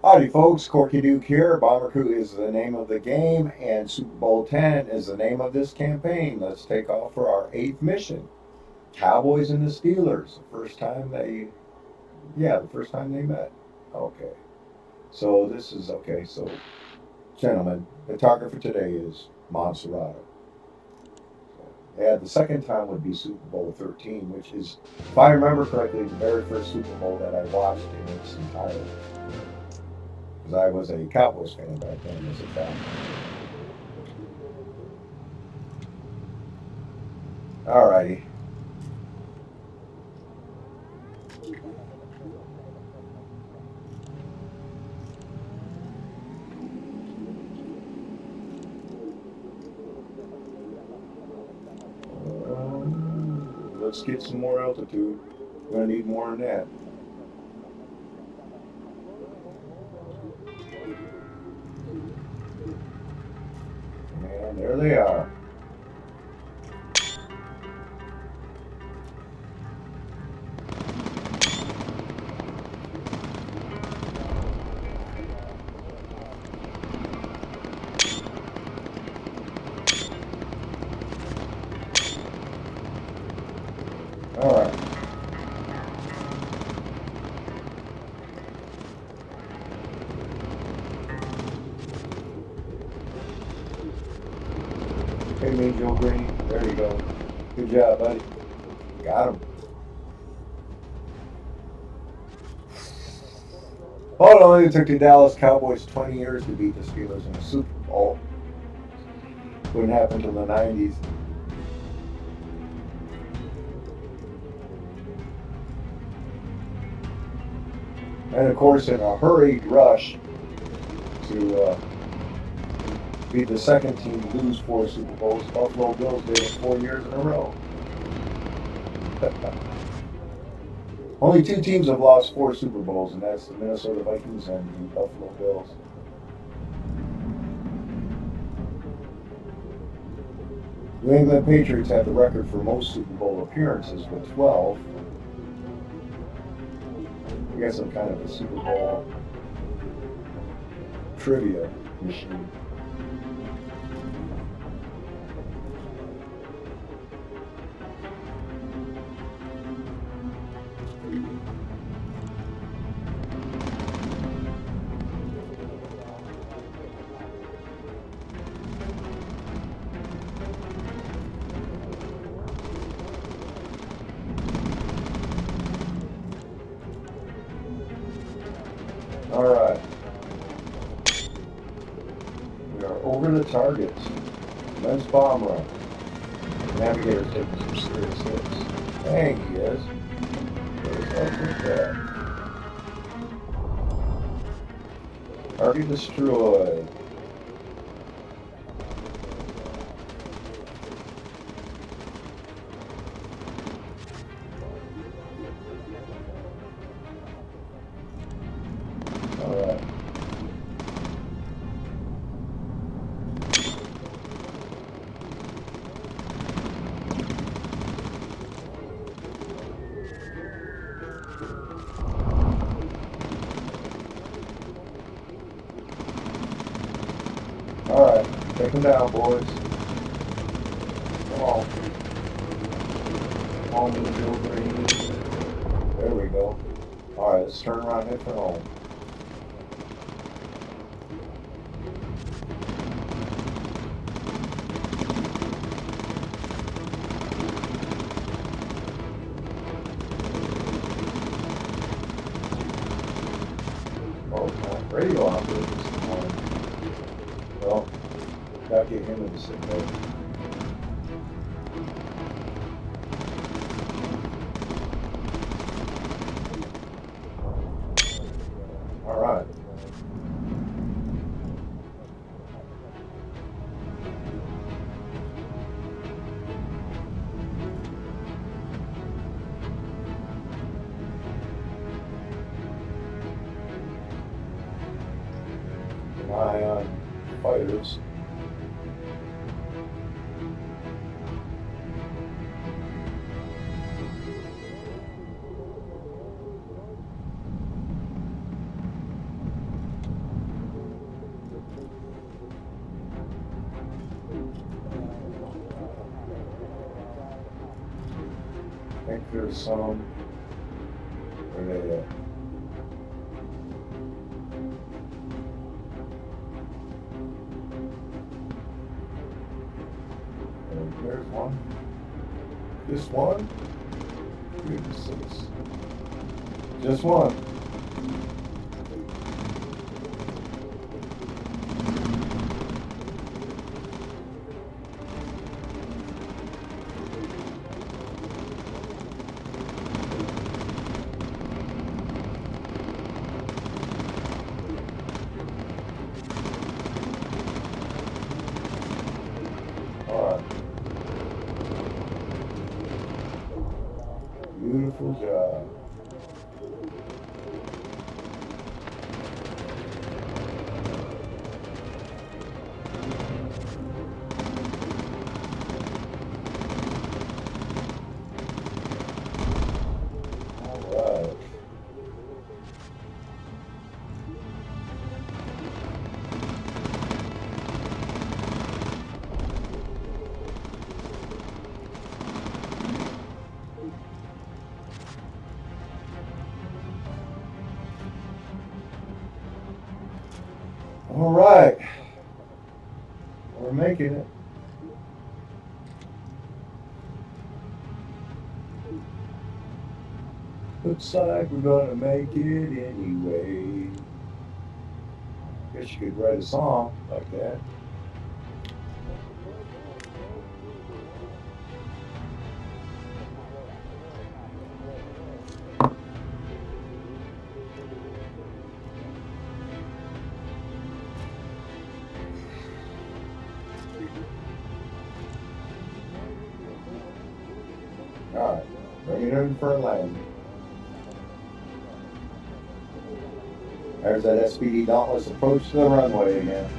Howdy, folks. Corky Duke here. Bomber Crew is the name of the game, and Super Bowl 10 is the name of this campaign. Let's take off for our eighth mission. Cowboys and the Steelers. The first time they met. Okay. So this is okay. So, gentlemen, the target for today is Monserrato. And the second time would be Super Bowl 13, which is, if I remember correctly, the very first Super Bowl that I watched in its entirety. Because I was a Cowboys fan back then as a child. Alrighty. Let's get some more altitude. We're gonna need more than that. And there they are. All right. Hey, me, Joe Green. There you go. Good job, buddy. Got him. Well, it only took the Dallas Cowboys 20 years to beat the Steelers in the Super Bowl. Wouldn't happen until the 90s. And of course, in a hurried rush to be the second team to lose 4 Super Bowls, Buffalo Bills did it 4 years in a row. Only 2 teams have lost 4 Super Bowls, and that's the Minnesota Vikings and the Buffalo Bills. New England Patriots have the record for most Super Bowl appearances with 12. I guess I'm kind of a Super Bowl trivia machine. All right. We are over the target. Men's bomb run. Navigator's taking some serious hits. Dang, he is. What is that? Target destroyed. All right. All right. Take them down, boys. Come on. Come on, Joe Green. There we go. All right, let's turn around and head for home. Oh, radio operator this morning. Well, gotta get him in the sick bay. All right. An eye on fighters. There's some. Where they at? There's one. This one? Goodness sakes. Just one. Beautiful job. All right. All right. We're making it. Looks like we're gonna make it anyway. Guess you could write a song like that. All right. Bring it in for a landing. There's that SPD Dauntless approach to the runway again.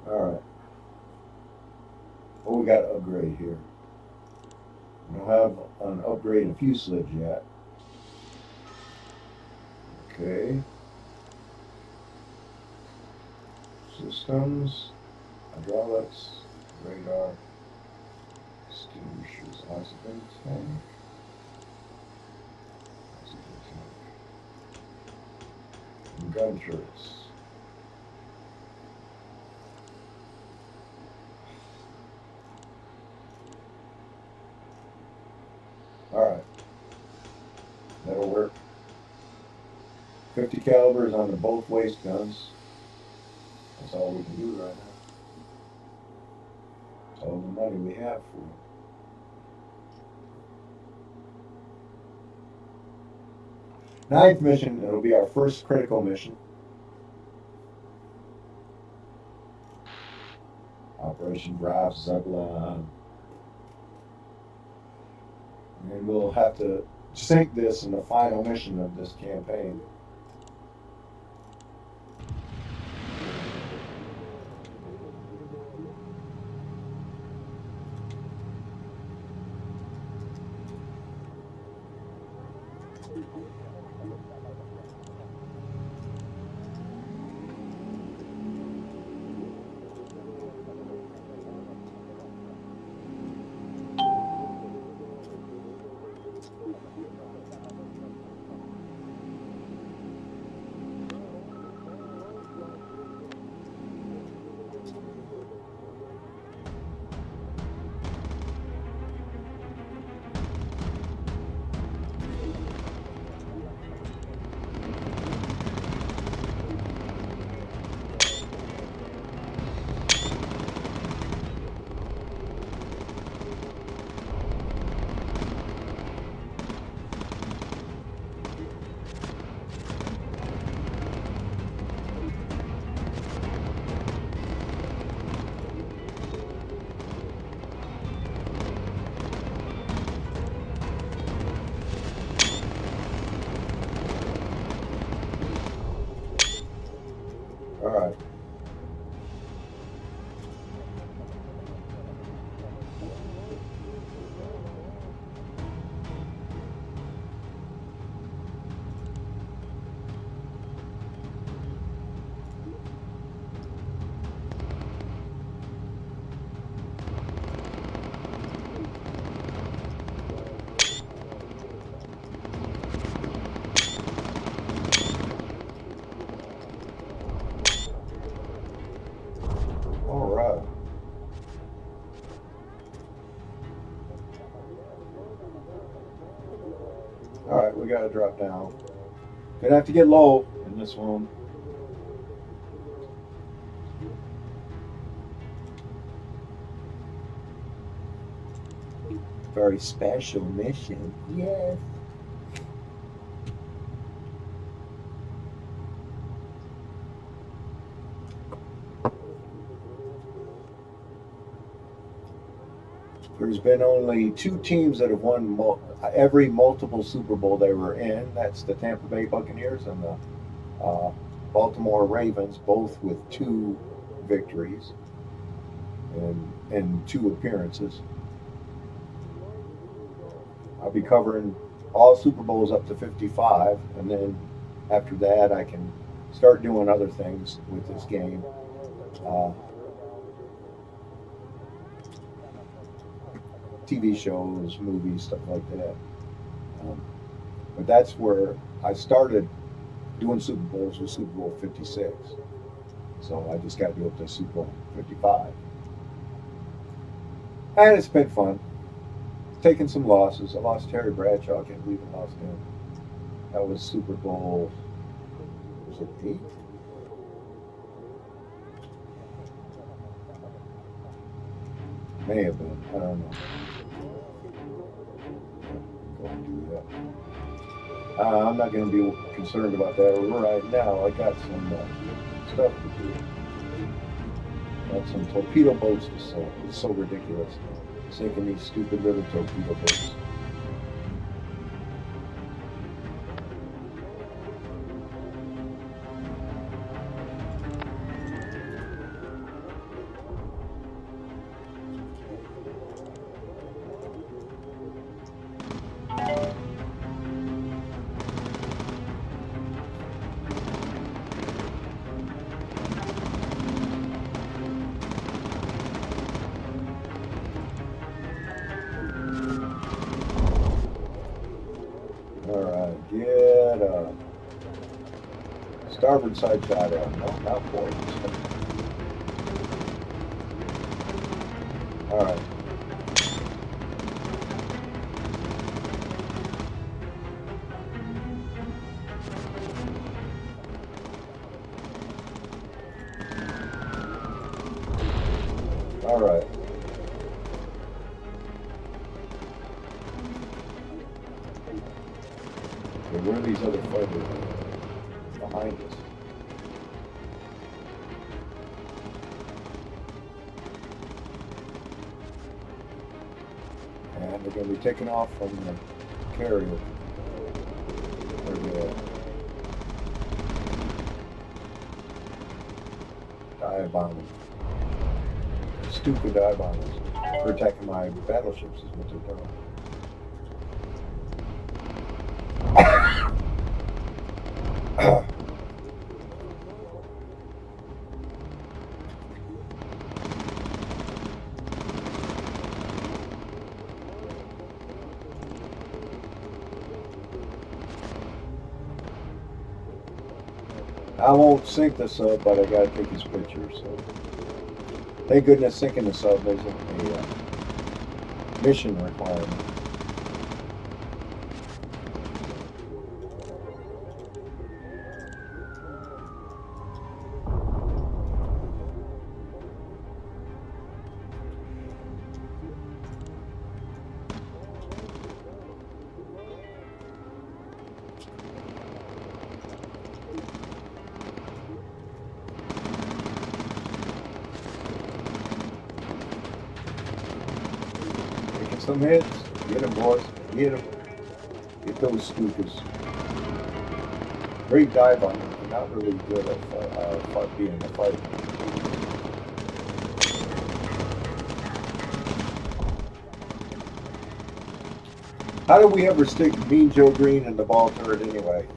All right. What we got to upgrade here? We don't have an upgrade in fuselage yet. Okay. Systems, hydraulics, radar, extinguishers, oxygen tank. And gun turrets. Alright. That'll work. 50 calibers on the both waist guns. That's all we can do right now. That's all the money we have for it. Ninth mission, it'll be our first critical mission. Operation Graf Zeppelin. And we'll have to sink this in the final mission of this campaign. we gotta drop down. Gonna have to get low in this one. Very special mission. Yes. There's been only 2 teams that have won every multiple Super Bowl they were in. That's the Tampa Bay Buccaneers and the Baltimore Ravens, both with 2 victories and 2 appearances. I'll be covering all Super Bowls up to 55, and then after that I can start doing other things with this game. TV shows, movies, stuff like that. But that's where I started doing Super Bowls with Super Bowl 56. So I just got to do up to Super Bowl 55. And it's been fun. Taking some losses. I lost Terry Bradshaw. I can't believe I lost him. That was Super Bowl, was it 8? May have been. I don't know. Go and do that. I'm not going to be concerned about that right now. I got some stuff to do. Got some torpedo boats to sell. It's so ridiculous. Sinking these stupid little torpedo boats. Alright, get starboard side shot on. No, not forward. Alright. Alright. Where are these other fighters behind us? And they're going to be taking off from the carrier. Where they at? Dive bombers. Stupid dive bombers. They're attacking my battleships is what they're doing. I won't sink the sub, but I gotta take his picture. So, thank goodness sinking the sub isn't a mission requirement. Some hits. Get them, boys. Get them. Get those scoopers. Great dive on them. They're not really good at being a fight. How did we ever stick Mean Joe Green in the ball turret anyway?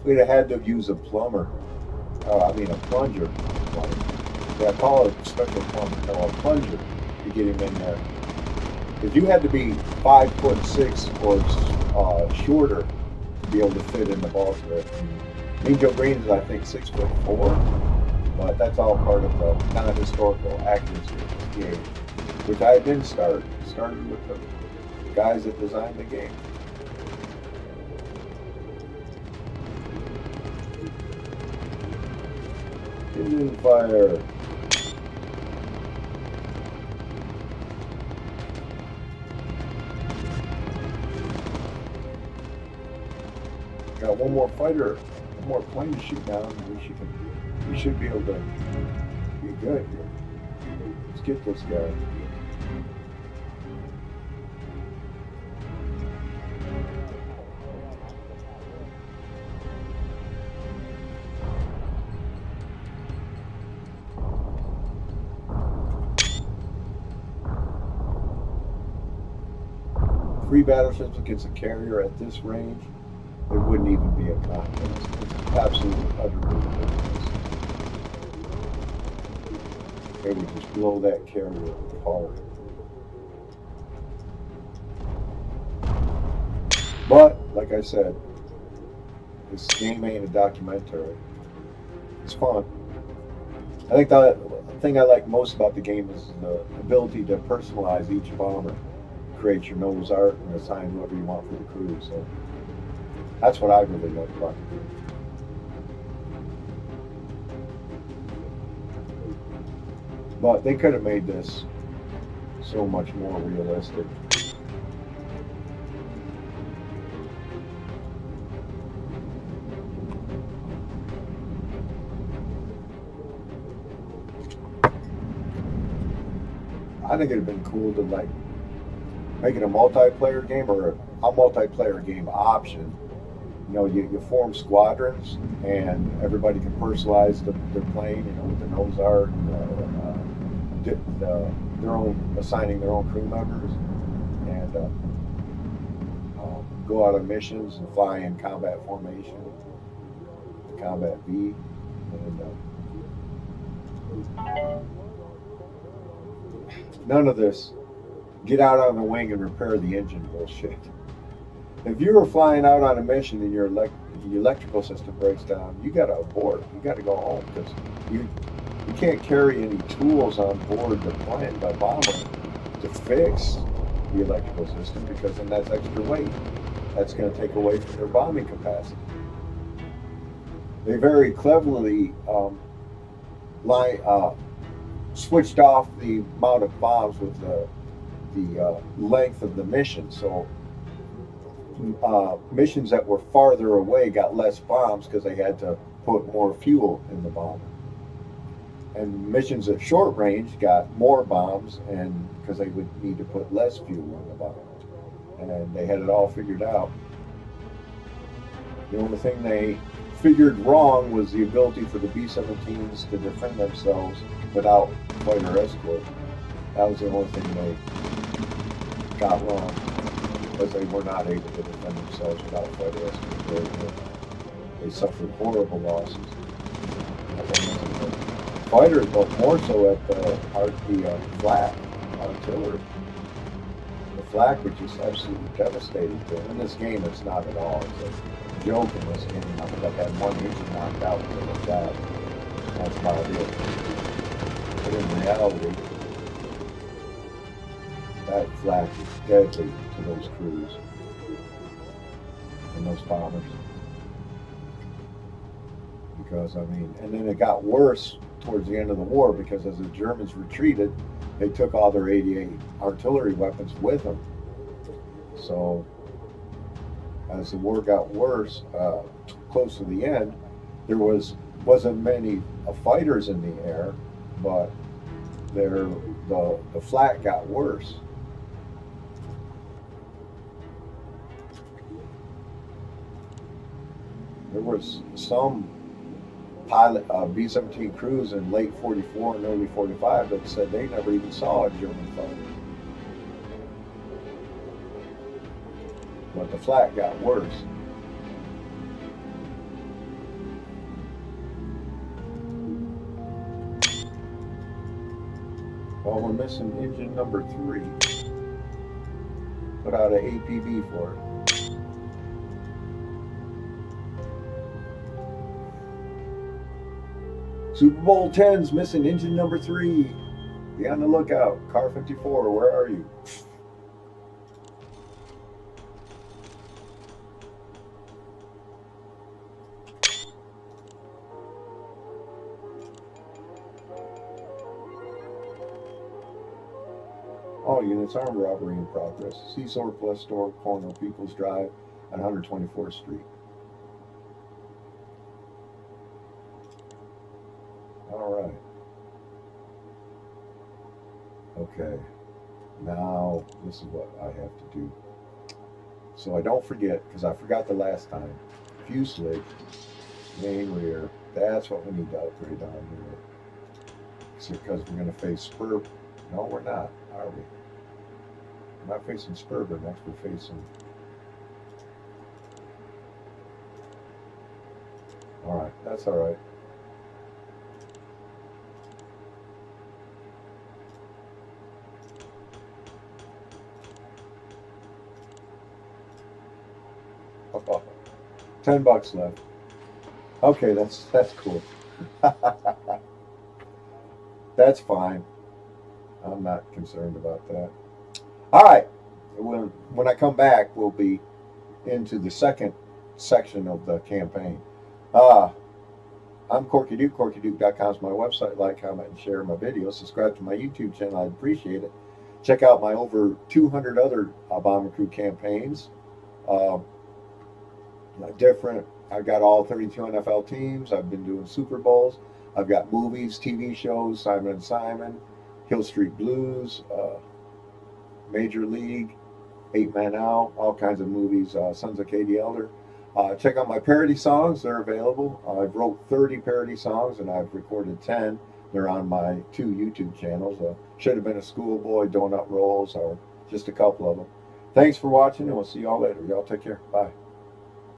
We'd have had to use a plumber. I mean a plunger. Yeah, I call it a special plumber. No, a plunger. To get him in there, because you had to be 5'6" or shorter to be able to fit in the ball turret. Mean Joe Green is, I think, 6'4", but that's all part of the kind of historical accuracy game, which I didn't started with the guys that designed the game. Engine fire. Got one more fighter, one more plane to shoot down. We should be able to be good here. Let's get this guy. Three battleships against a carrier at this range, it wouldn't even be a contest. It's absolutely utterly ridiculous. They would just blow that carrier apart. But, like I said, this game ain't a documentary. It's fun. I think the thing I like most about the game is the ability to personalize each bomber. Create your nose art and assign whoever you want for the crew. So that's what I really like about the game. But they could have made this so much more realistic. I think it'd have been cool to like make it a multiplayer game or a multiplayer game option. You know, you form squadrons and everybody can personalize their plane, you know, with the nose art, their own assigning their own crew members, and go out on missions and fly in combat formation, combat V, and none of this get out on the wing and repair the engine bullshit. If you were flying out on a mission and your electrical system breaks down, you got to abort. You got to go home because you can't carry any tools on board the plane, the bomber, to fix the electrical system because then that's extra weight. That's going to take away from their bombing capacity. They very cleverly switched off the amount of bombs with the length of the mission. So missions that were farther away got less bombs because they had to put more fuel in the bomber. And missions at short range got more bombs, and because they would need to put less fuel in the bomber. And they had it all figured out. The only thing they figured wrong was the ability for the B-17s to defend themselves without fighter escort. That was the only thing they got wrong, because they were not able to defend themselves without fighter escort. They suffered horrible losses. Fighters, but more so at the flak artillery. The flak was just absolutely devastating to them. In this game, it's not at all. It's a joke in this game. I think I've had one engine knocked out because of that. That's about it. But in reality, that flak is deadly to those crews and those bombers. Because, I mean, and then it got worse towards the end of the war because as the Germans retreated, they took all their 88 artillery weapons with them. So as the war got worse, close to the end, there wasn't many fighters in the air, but the flak got worse. There was some pilot B-17 crews in late 44 and early 45 that said they never even saw a German fighter. But the flak got worse. Well, we're missing engine number 3. Put out an APB for it. Super Bowl 10's missing engine number 3. Be on the lookout. Car 54, where are you? All units, armed robbery in progress. See surplus store, corner People's Drive on 124th Street. All right. Okay. Now, this is what I have to do. So I don't forget, because I forgot the last time. Fuselage, main rear. That's what we need to upgrade on here. Because we're going to face spur. No, we're not, are we? We're not facing Spurber next. We're facing. All right, that's all right. $10 left. Okay, that's cool. That's fine. I'm not concerned about that. All right. When I come back, we'll be into the second section of the campaign. Uh, I'm Corky Duke. CorkyDuke.com is my website. Like, comment, and share my videos. Subscribe to my YouTube channel. I'd appreciate it. Check out my over 200 other Bomber Crew campaigns. Uh, different. I've got all 32 NFL teams. I've been doing Super Bowls. I've got movies, TV shows, Simon and Simon, Hill Street Blues, Major League, 8 Men Out, all kinds of movies, Sons of Katie Elder. Check out my parody songs. They're available. I've wrote 30 parody songs, and I've recorded 10. They're on my 2 YouTube channels. Should Have Been a Schoolboy, Donut Rolls, or just a couple of them. Thanks for watching, and we'll see y'all later. Y'all take care. Bye.